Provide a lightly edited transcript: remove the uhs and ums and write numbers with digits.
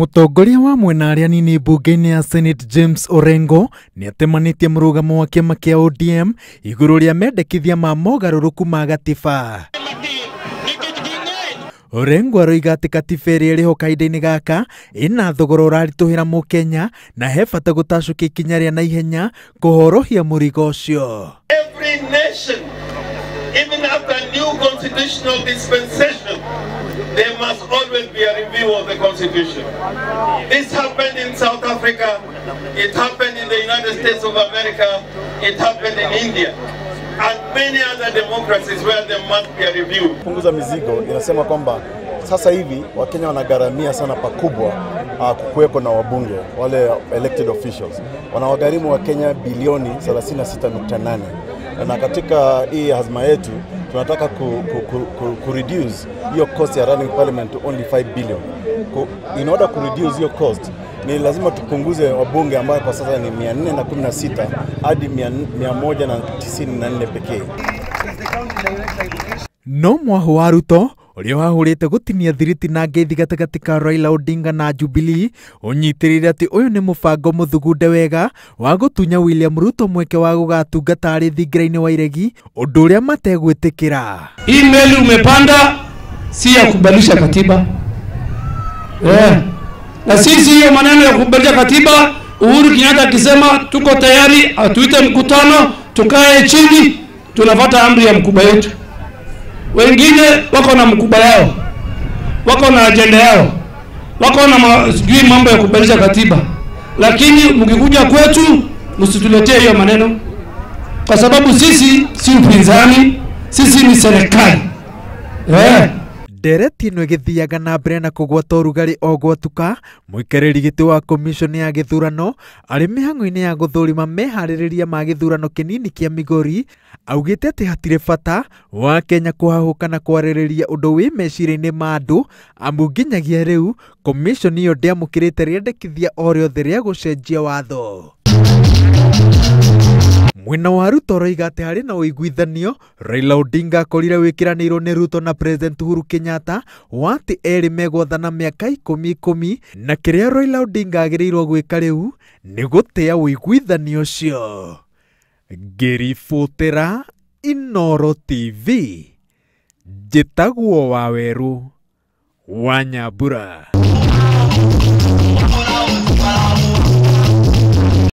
Mutongoria wa mwena aria nini mbunge-ini ya Senate James Orengo ni atemanitie murugamo wa kiama kia ODM iguru ria mendekithia ma mogaruruku ma gatiba. Orengo aroiga ati katiba iria iriho kahinda-ini gaka ina thogora urarituhira mukenya na he bata gutacukia ikinya ria naihenya kuhorohia murigo ucio. Every nation, even after new constitutional dispensation, there must always be a review of the constitution. This happened in South Africa, it happened in the United States of America, it happened in India, and many other democracies where there must be a review. Punguza mizigo inasema kwamba sasa hivi Wakenya wanagharamia sana pakubwa kukuweko na wabunge wale elected officials. Wanawagharimu Wakenya bilioni 36.8. Na katika hii hazma yetu tunataka reduce hiyo cost ya running parliament to only 5 billion. In order to reduce hiyo cost ni lazima tupunguze wabunge ambao kwa sasa ni 416 hadi 194 pekee. No mwaho wa Ruto uria wahurite gutinia thiriti na ngeithi gatagati ka Raila Odinga na Jubilee unyitirire ati uyu ni mubango muthugunde wega wa gutunya William Ruto mweke wa gugatungata ari thingira-ini wa iregi undu uria mategwitikira. Email umepanda si ya kubadilisha katiba. Na sisi hiyo maneno ya kubadilisha katiba, Uhuru Kenyatta akisema tuko tayari atuite mkutano tukae chini tunafuata amri ya mkubwa wetu. Wengine wako na mkubwa yao, wako na agenda yao, wako na sijui mambo ya kubadilisha katiba, lakini mkikuja kwetu msituletee hiyo maneno, kwa sababu sisi si upinzani, sisi ni serikali. Ndereti ino igithiaga na mbere na kugwata urugari o gwatuka muikariri giti wa commission ya githurano ari mihango-ini ya guthurima mehaririria ma githurano kinini kia Migori augite ati hatire bata wa Kenya kuhahuka na kwaririria undu wi meciria-ini ma andu amu nginyagia riu commission iyo ndiamukirite riendekithia o riothe ria gucenjia watho. Mwena wa Ruto roiga ati hari na uiguithanio Raila Odinga akorire wikiranirwo ni Ruto na President Uhuru Kenyatta wati eri megwathana miaka 10 na kiria Raila Odinga agirirwo gwika riu ni gutia uiguithanio ucio. Ngiributira Inooro TV njitagwo Waweru wa Nyambura.